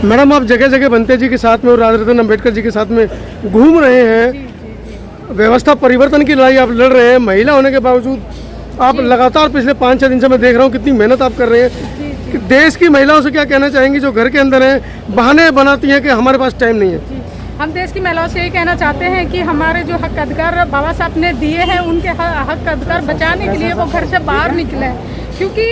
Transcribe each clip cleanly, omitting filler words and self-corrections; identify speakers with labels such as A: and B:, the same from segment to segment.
A: Madam, आप जगह जगह बनते जी के साथ में और राज रतन अम्बेडकर जी के साथ में घूम रहे हैं, व्यवस्था परिवर्तन की लड़ाई आप लड़ रहे हैं, महिला होने के बावजूद आप लगातार पिछले 5-6 दिन से मैं देख रहा हूँ कितनी मेहनत आप कर रहे हैं। कि देश की महिलाओं से क्या कहना चाहेंगी जो घर के अंदर हैं, बहाने बनाती हैं कि हमारे पास टाइम नहीं है?
B: हम देश की महिलाओं से यही कहना चाहते हैं कि हमारे जो हक अधिकार बाबा साहब ने दिए हैं, उनके हक अधिकार बचाने के लिए वो घर से बाहर निकले, क्योंकि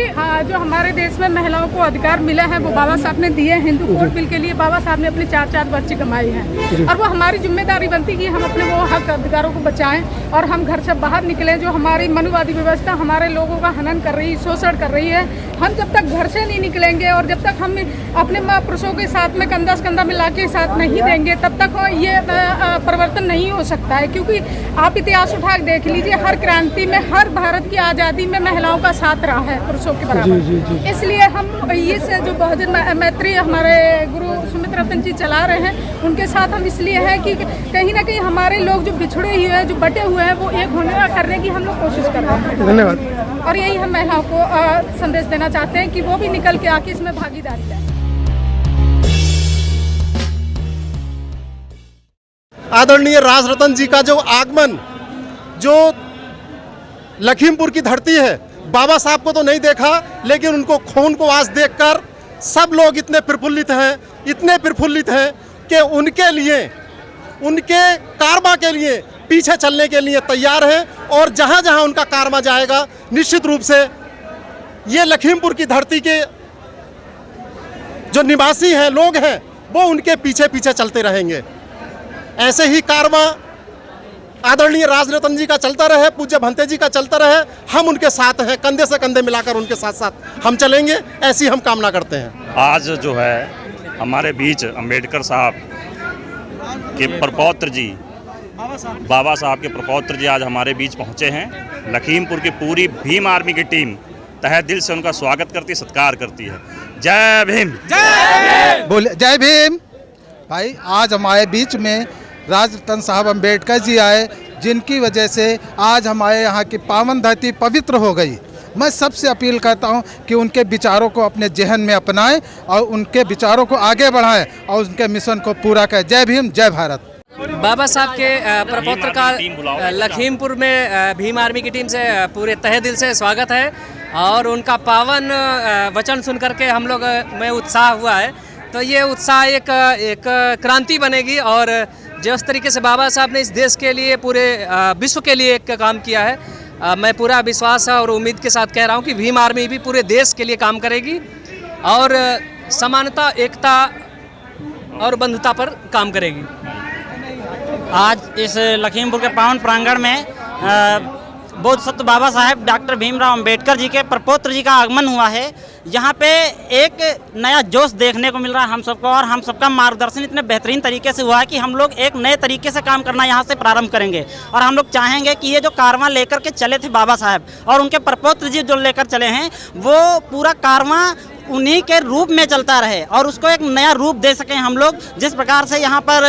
B: जो हमारे देश में महिलाओं को अधिकार मिले हैं वो बाबा साहब ने दिए हैं। हिंदू कोड बिल के लिए बाबा साहब ने अपनी 4-4 बच्चे कमाई हैं और वो हमारी जिम्मेदारी बनती है कि हम अपने वो हक अधिकारों को बचाएं और हम घर से बाहर निकलें। जो हमारी मनुवादी व्यवस्था हमारे लोगों का हनन कर रही है, शोषण कर रही है, हम जब तक घर से नहीं निकलेंगे और जब तक हम अपने पुरुषों के साथ में कंधा से कंधा मिला के साथ नहीं देंगे, तब तक ये परिवर्तन नहीं हो सकता है। क्योंकि आप इतिहास उठा के देख लीजिए, हर क्रांति में, हर भारत की आज़ादी में महिलाओं का साथ रहा है पुरुषों के बराबर। इसलिए हम ये से जो बहुजन मैत्री हमारे गुरु सुमित रतन जी चला रहे हैं, उनके साथ हम इसलिए हैं कि कहीं ना कहीं हमारे लोग जो बिछड़े हुए हैं, जो बटे हुए हैं, वो एक होने का करने की हम लोग कोशिश कर रहे हैं।
A: धन्यवाद।
B: और यही हम महिलाओं को संदेश देना चाहते हैं कि वो भी निकल के आके इसमें भागीदारी लें।
C: आदरणीय राजरतन जी का जो आगमन, जो लखीमपुर की धरती है, बाबा साहब को तो नहीं देखा, लेकिन उनको खून को आज देखकर सब लोग इतने प्रफुल्लित हैं कि उनके लिए, उनके कारवा के लिए पीछे चलने के लिए तैयार हैं। और जहां जहां उनका कारवा जाएगा, निश्चित रूप से ये लखीमपुर की धरती के जो निवासी हैं, लोग हैं, वो उनके पीछे पीछे चलते रहेंगे। ऐसे ही कारवा आदरणीय राजरतन जी का चलता रहे, पूज्य भंते जी का चलता रहे, हम उनके साथ हैं, कंधे से कंधे मिलाकर उनके साथ साथ हम चलेंगे, ऐसी हम कामना करते हैं।
D: आज जो है हमारे बीच अम्बेडकर साहब के प्रपौत्र जी, बाबा साहब के प्रपौत्र जी आज हमारे बीच पहुंचे हैं। लखीमपुर की पूरी भीम आर्मी की टीम तहे दिल से उनका स्वागत करती, सत्कार करती है। जय भीम,
E: बोले जय भीम। भाई, आज हमारे बीच में राजरतन साहब अम्बेडकर जी आए, जिनकी वजह से आज हमारे यहाँ की पावन धरती पवित्र हो गई। मैं सबसे अपील करता हूँ कि उनके विचारों को अपने जहन में अपनाएं और उनके विचारों को आगे बढ़ाएं और उनके मिशन को पूरा करें। जय भीम, जय भारत।
F: बाबा साहब के प्रपौत्र का लखीमपुर में भीम आर्मी की टीम से पूरे तहे दिल से स्वागत है और उनका पावन वचन सुन करके हम लोग में उत्साह हुआ है। तो ये उत्साह एक क्रांति बनेगी और जिस तरीके से बाबा साहब ने इस देश के लिए, पूरे विश्व के लिए एक काम किया है, मैं पूरा विश्वास और उम्मीद के साथ कह रहा हूँ कि भीम आर्मी भी पूरे देश के लिए काम करेगी और समानता, एकता और बंधुता पर काम करेगी।
G: आज इस लखीमपुर के पावन प्रांगण में बौद्ध सत्य बाबा साहेब डॉक्टर भीमराव अंबेडकर जी के प्रपौत्र जी का आगमन हुआ है। यहाँ पे एक नया जोश देखने को मिल रहा है हम सबको, और हम सबका मार्गदर्शन इतने बेहतरीन तरीके से हुआ है कि हम लोग एक नए तरीके से काम करना यहाँ से प्रारंभ करेंगे। और हम लोग चाहेंगे कि ये जो कारवां लेकर के चले थे बाबा साहब और उनके प्रपौत्र जी जो लेकर चले हैं, वो पूरा कारवां उन्हीं के रूप में चलता रहे और उसको एक नया रूप दे सकें हम लोग। जिस प्रकार से यहाँ पर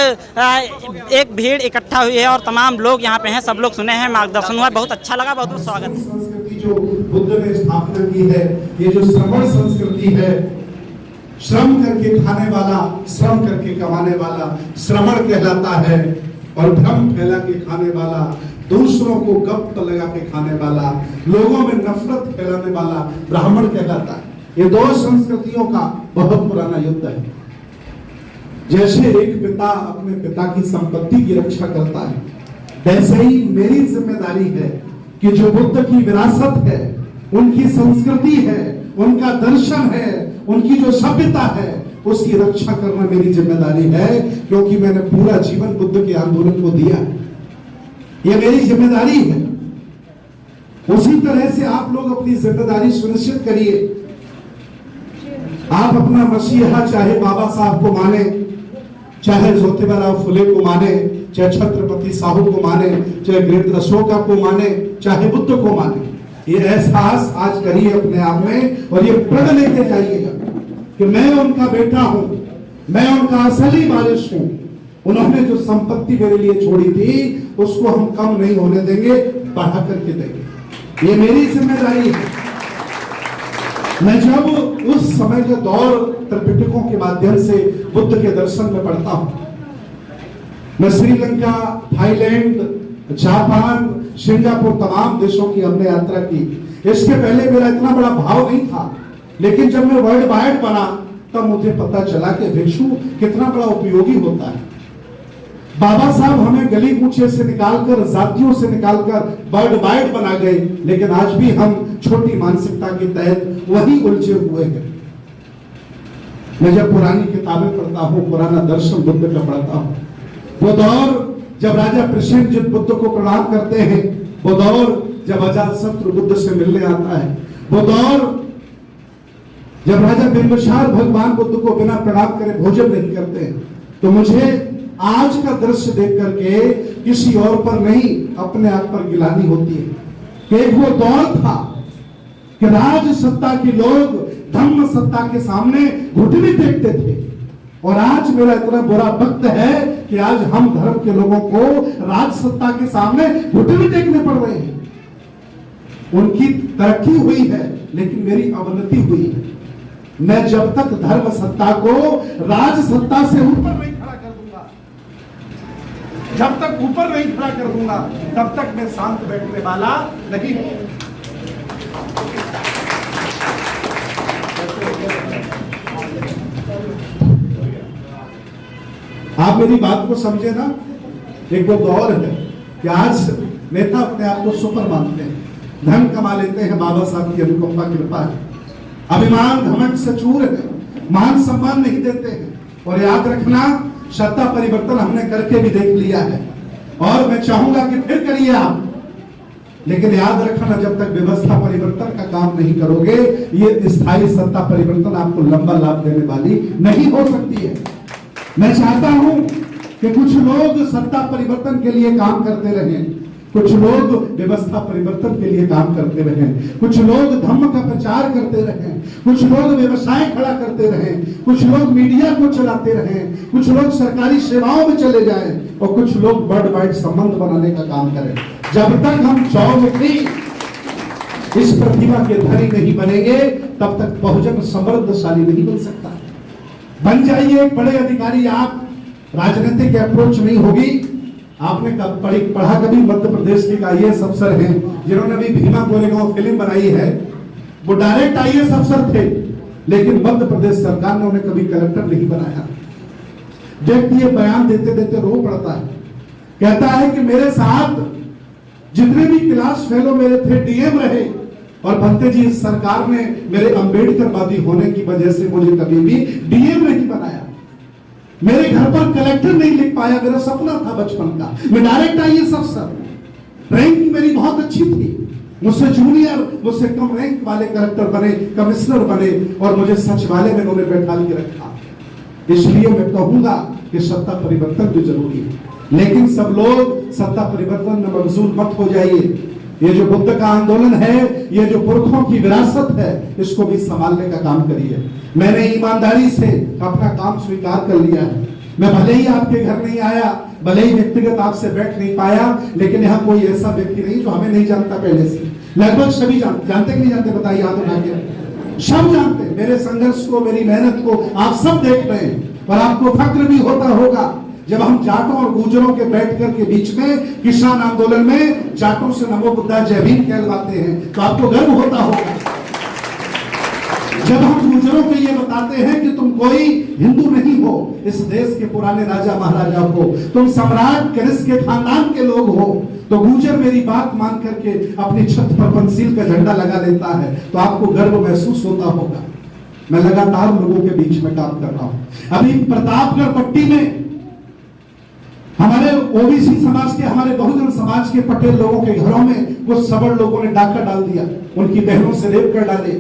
G: एक भीड़ इकट्ठा हुई है और तमाम लोग यहाँ पे हैं, सब लोग सुने हैं, मार्गदर्शन हुआ, बहुत अच्छा लगा, बहुत बहुत स्वागत।
H: संस्कृति जो बुद्ध ने स्थापना की है, ये जो श्रमण संस्कृति है, श्रम करके खाने वाला, श्रम करके कमाने वाला श्रमण कहलाता है, और भ्रम फैला के खाने वाला, दूसरों को गप लगा के खाने वाला, लोगों में नफरत फैलाने वाला ब्राह्मण कहलाता है। ये दो संस्कृतियों का बहुत पुराना युद्ध है। जैसे एक पिता अपने पिता की संपत्ति की रक्षा करता है, वैसे ही मेरी जिम्मेदारी है कि जो बुद्ध की विरासत है, उनकी संस्कृति है, उनका दर्शन है, उनकी जो सभ्यता है, उसकी रक्षा करना मेरी जिम्मेदारी है, क्योंकि मैंने पूरा जीवन बुद्ध के आंदोलन को दिया। ये मेरी जिम्मेदारी है। उसी तरह से आप लोग अपनी जिम्मेदारी सुनिश्चित करिए। आप अपना मसीहा चाहे बाबा साहब को माने, चाहे ज्योतिबाराव फुले को माने, चाहे छत्रपति साहू को माने, चाहे वीरेंद्र अशोका को माने, चाहे बुद्ध को माने, ये एहसास आज करिए अपने आप में और ये प्रण लेके जाइएगा कि मैं उनका बेटा हूं, मैं उनका असली वारिस हूं। उन्होंने जो संपत्ति मेरे लिए छोड़ी थी, उसको हम कम नहीं होने देंगे, बढ़ा करके देंगे। ये मेरी जिम्मेदारी है। मैं जब उस समय का दौर त्रिपिटकों के माध्यम से बुद्ध के दर्शन में पढ़ता हूं, मैं श्रीलंका, थाईलैंड, जापान, सिंगापुर तमाम देशों की हमने यात्रा की। इसके पहले मेरा इतना बड़ा भाव नहीं था, लेकिन जब मैं वर्ल्ड वाइड बना तब मुझे पता चला कि भिक्षु कितना बड़ा उपयोगी होता है। बाबा साहब हमें गली कूचे से निकालकर, जातियों से निकालकर वर्ल्ड वाइड बना गए, लेकिन आज भी हम छोटी मानसिकता के तहत वही उलझे हुए हैं। मैं जब पुरानी किताबें पढ़ता हूं, पुराना दर्शन बुद्ध का पढ़ता हूं, वो दौर जब राजा प्रसेनजित बुद्ध को प्रणाम करते हैं, वो दौर जब अजातशत्रु बुद्ध से मिलने आता है, वो दौर जब राजा बिंबिसार भगवान बुद्ध को बिना प्रणाम करे भोजन नहीं करते हैं, तो मुझे आज का दृश्य देख करके किसी और पर नहीं, अपने आप पर गिलानी होती है कि एक वो दौर था कि राज सत्ता के लोग धम्म सत्ता के सामने घुटने टेकते थे, और आज मेरा इतना बुरा वक्त है कि आज हम धर्म के लोगों को राज सत्ता के सामने घुटने टेकने पड़ रहे हैं। उनकी तरक्की हुई है, लेकिन मेरी अवनति हुई है। मैं जब तक धर्म सत्ता को राज सत्ता से ऊपर नहीं खड़ा कर दूंगा, जब तक ऊपर नहीं खड़ा कर दूंगा, तब तक मैं शांत बैठने वाला नहीं हूं। आप मेरी बात को समझे ना। एक वो दौर है कि आज नेता अपने आप को सुपर मानते हैं, धन कमा लेते हैं, बाबा साहब की अनुकंपा कृपा है, अभिमान घमंड से चूर है, मान सम्मान नहीं देते हैं। और याद रखना, सत्ता परिवर्तन हमने करके भी देख लिया है, और मैं चाहूंगा कि फिर करिए आप, लेकिन याद रखना, जब तक व्यवस्था परिवर्तन का काम नहीं करोगे, ये स्थायी सत्ता परिवर्तन आपको लंबा लाभ देने वाली नहीं हो सकती है। मैं चाहता हूं कि कुछ लोग सत्ता परिवर्तन के लिए काम करते रहें, कुछ लोग व्यवस्था परिवर्तन के लिए काम करते रहें, कुछ लोग धम्म का प्रचार करते रहें, कुछ लोग व्यवसाय खड़ा करते रहें, कुछ लोग मीडिया को चलाते रहें, कुछ लोग सरकारी सेवाओं में चले जाएं, और कुछ लोग वर्ल्ड वाइड संबंध बनाने का काम करें। जब तक हम चौमुखी इस प्रतिभा के धनी नहीं बनेंगे, तब तक बहुजन समृद्धशाली नहीं बन सकता। बन जाइए एक बड़े अधिकारी आप, राजनीतिक अप्रोच नहीं होगी। आपने पढ़ा कभी मध्य प्रदेश के आईएएस अफसर हैं जिन्होंने भी भीमा कोरेगांव फिल्म बनाई है, वो डायरेक्ट आईएएस अफसर थे, लेकिन मध्य प्रदेश सरकार ने उन्हें कभी कलेक्टर नहीं बनाया। व्यक्ति ये बयान देते देते रो पड़ता है, कहता है कि मेरे साथ जितने भी क्लास फेलो मेरे थे डीएम रहे, और भंते जी इस सरकार ने मेरे अंबेडकरवादी होने की वजह से मुझे कभी भी डीएम नहीं बनाया, मेरे घर पर कलेक्टर नहीं लिख पाया, मेरा सपना था बचपन का, मैं डायरेक्ट आईएएस अफसर, रैंक मेरी बहुत अच्छी थी, मुझसे जूनियर, मुझसे कम रैंक वाले कलेक्टर बने, कमिश्नर बने, और मुझे सचिवालय में उन्होंने बैठा के रखा। इसलिए मैं कहूंगा कि सत्ता परिवर्तन भी जरूरी है, लेकिन सब लोग सत्ता परिवर्तन में मशगूल मत हो जाइए। ये जो बुद्ध का आंदोलन है, ये जो पुरखों की विरासत है, इसको भी संभालने का काम करिए। मैंने ईमानदारी से अपना काम स्वीकार कर लिया है। मैं भले ही आपके घर नहीं आया, भले ही व्यक्तिगत आपसे बैठ नहीं पाया, लेकिन यहाँ कोई ऐसा व्यक्ति नहीं जो हमें नहीं जानता पहले से। लगभग सभी जानते कि नहीं जानते, बताइए हाथ उठा के। सब जानते मेरे संघर्ष को, मेरी मेहनत को, आप सब देख रहे हैं, और आपको फक्र भी होता होगा जब हम जाटों और गुजरों के बैठकर के बीच में किसान आंदोलन में जाटों से नमो बुद्धा जय भीम कहलवाते हैं, तो आपको गर्व होता होगा। जब हम गुजरों को ये बताते हैं कि तुम कोई हिंदू नहीं हो, इस देश के पुराने राजा महाराजा हो, तुम सम्राट कनिष्क के खानदान के लोग हो, तो गुजर मेरी बात मान करके अपनी छत पर पंचशील का झंडा लगा लेता है, तो आपको गर्व महसूस होता होगा। मैं लगातार लोगों के बीच में काम कर रहा हूं। अभी प्रतापगढ़ पट्टी में हमारे ओबीसी समाज के, हमारे बहुजन समाज के पटेल लोगों के घरों में कुछ सबड़ लोगों ने डाका डाल दिया, उनकी बहनों से रेप कर डाले।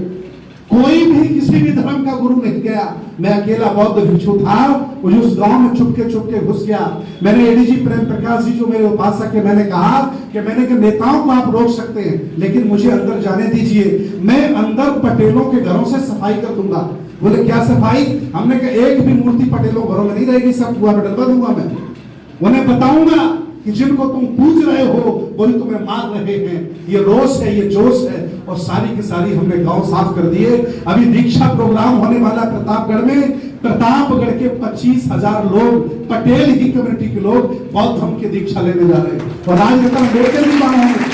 H: कोई भी किसी भी धर्म का गुरु नहीं गया, मैं अकेला बौद्ध भिक्षु था, उस गांव में चुपके घुस गया। मैंने एडीजी प्रेम प्रकाश जी जो मेरे उपासक है, मैंने कहा कि नेताओं को आप रोक सकते हैं, लेकिन मुझे अंदर जाने दीजिए, मैं अंदर पटेलों के घरों से सफाई कर दूंगा। बोले क्या सफाई? हमने कहा एक भी मूर्ति पटेलों घरों में नहीं रहेगी, सब कुआ में डलवा दूंगा मैं। उन्हें बताऊंगा कि जिनको तुम पूज रहे हो वही तुम्हें मार रहे हैं। ये रोष है, ये जोश है, और सारी की सारी हमने गांव साफ कर दिए। अभी दीक्षा प्रोग्राम होने वाला प्रतापगढ़ में। प्रतापगढ़ के 25,000 लोग, पटेल ही कम्युनिटी के लोग बौद्ध धर्म की दीक्षा लेने जा रहे हैं। और राजरत्न अम्बेडकर भी वहां होंगे।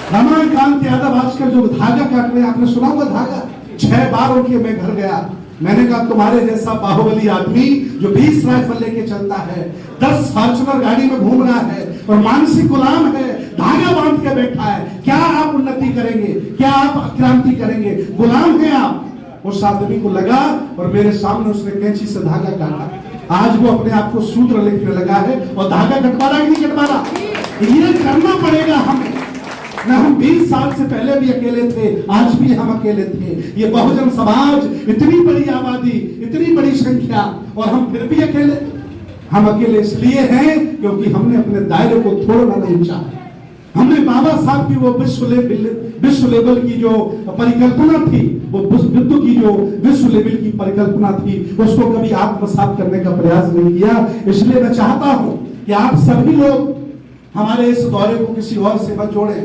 H: रमाकांत यादव आजकल जो धागा काट रहे हैं, आपने सुना होगा धागा, 6 बार उनके मैं घर गया। मैंने कहा तुम्हारे जैसा बाहुबली आदमी जो 20 राइफल लेके चलता है, 10 फॉर्च्यूनर गाड़ी में घूम रहा है और मानसिक गुलाम है, धागा बांध के बैठा है, क्या आप उन्नति करेंगे? क्या आप क्रांति करेंगे? गुलाम हैं आप। उस आदमी को लगा और मेरे सामने उसने कैंची से धागा काटा। आज वो अपने आप को सूत्र लिखने लगा है और धागा कटवा रहा है कि नहीं कटवा रहा? ये करना पड़ेगा हमें। न हम 20 साल से पहले भी अकेले थे, आज भी हम अकेले थे। ये बहुजन समाज, इतनी बड़ी आबादी, इतनी बड़ी संख्या, और हम फिर भी अकेले। हम अकेले इसलिए हैं क्योंकि हमने अपने दायरे को तोड़ना नहीं चाहा। हमने बाबा साहब की वो विश्व लेवल की जो परिकल्पना थी, वो बुद्ध की जो विश्व लेवल की परिकल्पना थी, उसको कभी आत्मसात करने का प्रयास नहीं किया। इसलिए मैं चाहता हूं कि आप सभी लोग हमारे इस दौरे को किसी और से मत जोड़ें।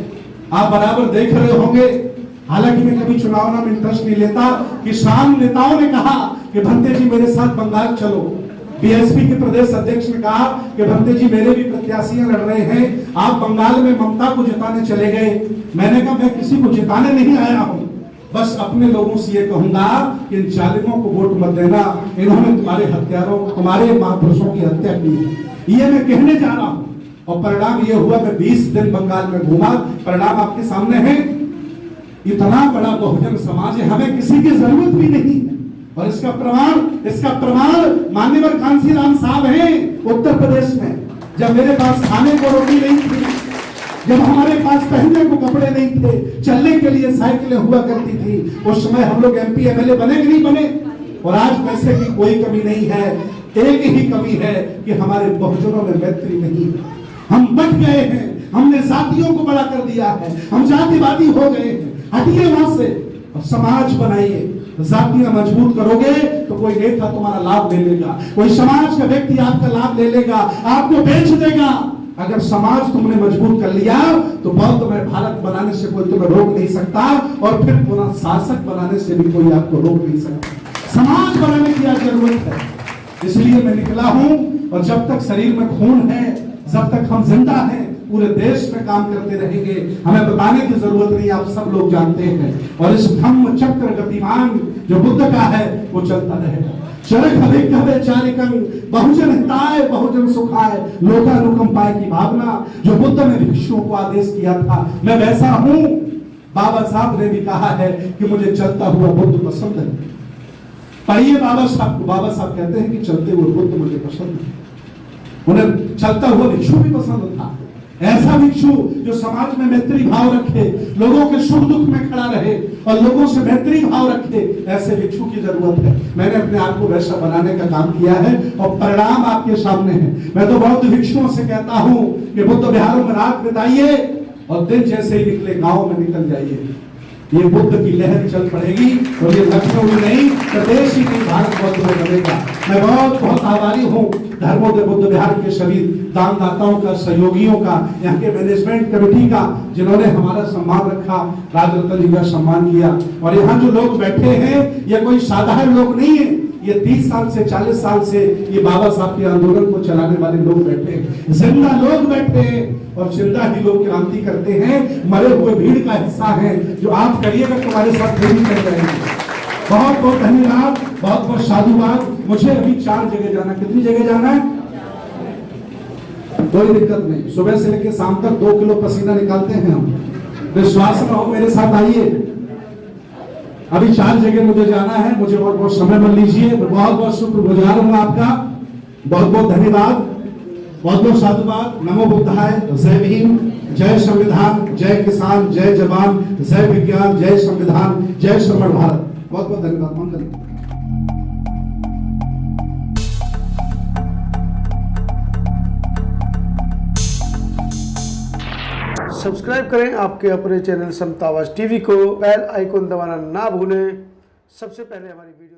H: आप बराबर देख रहे होंगे, हालांकि मैं कभी चुनाव में इंटरेस्ट नहीं लेता, किसान नेताओं ने कहा कि भंते जी मेरे साथ बंगाल चलो। बीएसपी के प्रदेश अध्यक्ष ने कहा कि भंते जी मेरे भी प्रत्याशियां लड़ रहे हैं, आप बंगाल में ममता को जिताने चले गए। मैंने कहा मैं किसी को जिताने नहीं आया हूं, बस अपने लोगों से ये कहूंगा कि इन जालिमों को वोट मत देना, इन्होंने तुम्हारे हत्यारों, तुम्हारे महापुरुषों की हत्या की है, ये मैं कहने जा रहा हूं। और परिणाम ये हुआ, मैं 20 दिन बंगाल में घूमा, परिणाम आपके सामने है। इतना बड़ा बहुजन समाज है, हमें किसी की जरूरत भी नहीं है। और इसका प्रमाण मान्यवर कांसीराम साहब हैं उत्तर प्रदेश में। जब मेरे पास खाने को रोटी नहीं थी, जब हमारे पास पहनने को कपड़े नहीं थे, चलने के लिए साइकिलें हुआ करती थी, उस समय हम लोग MP MLA बने कि नहीं बने? और आज पैसे की कोई कमी नहीं है, एक ही कमी है कि हमारे बहुजनों में मैत्री नहीं है। हम बट गए हैं, हमने जातियों को बड़ा कर दिया है, हम जातिवादी हो गए हैं। हटिए वहां से और समाज बनाइए। जातियां मजबूत करोगे तो कोई नेता तुम्हारा लाभ ले लेगा, कोई समाज का व्यक्ति आपका लाभ ले लेगा, आपको बेच देगा। अगर समाज तुमने मजबूत कर लिया तो बौद्ध में भारत बनाने से कोई तुम्हें रोक नहीं सकता, और फिर पुनः शासक बनाने से भी कोई आपको रोक नहीं सकता। समाज बनाने की जरूरत है, इसलिए मैं निकला हूं। और जब तक शरीर में खून है, जब तक हम जिंदा हैं, पूरे देश में काम करते रहेंगे। हमें बताने की जरूरत नहीं, आप सब लोग जानते हैं। और इस धम्म चक्र गतिमान जो बुद्ध का है वो चलता रहेगा। चरक हवे चारिकं बहुजन हिताय बहुजन सुखाय लोकानुकंपाय की भावना जो बुद्ध ने भिक्षुओं को आदेश किया था, मैं वैसा हूं। बाबा साहब ने भी कहा है कि मुझे चलता हुआ बुद्ध पसंद है। पढ़िए बाबा साहब को। बाबा साहब कहते हैं कि चलते हुए बुद्ध मुझे पसंद है। उन्हें चलता हुआ भिक्षु भी पसंद था। ऐसा भिक्षु जो समाज में मैत्री भाव रखे, लोगों के सुख दुख में खड़ा रहे और लोगों से मैत्री भाव रखे, ऐसे भिक्षु की जरूरत है। मैंने अपने आप को वैसा बनाने का काम किया है और परिणाम आपके सामने है। मैं तो बौद्ध भिक्षुओं से कहता हूं कि बुद्ध विहारों में रात बिताइए और दिन जैसे ही निकले गांव में निकल जाइए। ये बुद्ध की लहर चल पड़ेगी और ये लखनऊ में नहीं, प्रदेश ही नहीं, भारत बौद्ध में बनेगा। मैं बहुत बहुत आभारी हूँ धर्मोदय बुद्ध विहार के सभी दानदाताओं का, सहयोगियों का, यहाँ के मैनेजमेंट कमेटी का, जिन्होंने हमारा सम्मान रखा, राजरत्न जी का सम्मान किया। और यहाँ जो लोग बैठे हैं ये कोई साधारण लोग नहीं है, ये 30 साल से 40 साल से ये बाबा साहब के आंदोलन को चलाने वाले लोग बैठे हैं, जिंदा लोग बैठे हैं और जिंदा ही लोग क्रांति करते हैं। मरे हुए भीड़ का हिस्सा है, जो आप करिएगा तुम्हारे साथ नहीं कर जाएंगे। बहुत बहुत धन्यवाद, बहुत बहुत साधुवाद। मुझे अभी 4 जगह जाना। कितनी जगह जाना है? कोई दिक्कत नहीं, सुबह से लेकर शाम तक 2 किलो पसीना निकालते हैं हम। विश्वास रहो, मेरे साथ आइए। अभी 4 जगह मुझे जाना है, मुझे बहुत बहुत समय मत लीजिए। मैं बहुत बहुत शुक्रगुजार हूँ आपका, बहुत बहुत धन्यवाद, बहुत बहुत साधुवाद। नमो बुद्धाय, जय भीम, जय संविधान, जय किसान, जय जवान, जय विज्ञान, जय संविधान, जय समर्थ भारत। बहुत बहुत धन्यवाद। मंगल।
A: सब्सक्राइब करें आपके अपने चैनल समता आवाज टीवी को, बेल आइकन दबाना ना भूलें। सबसे पहले हमारी वीडियो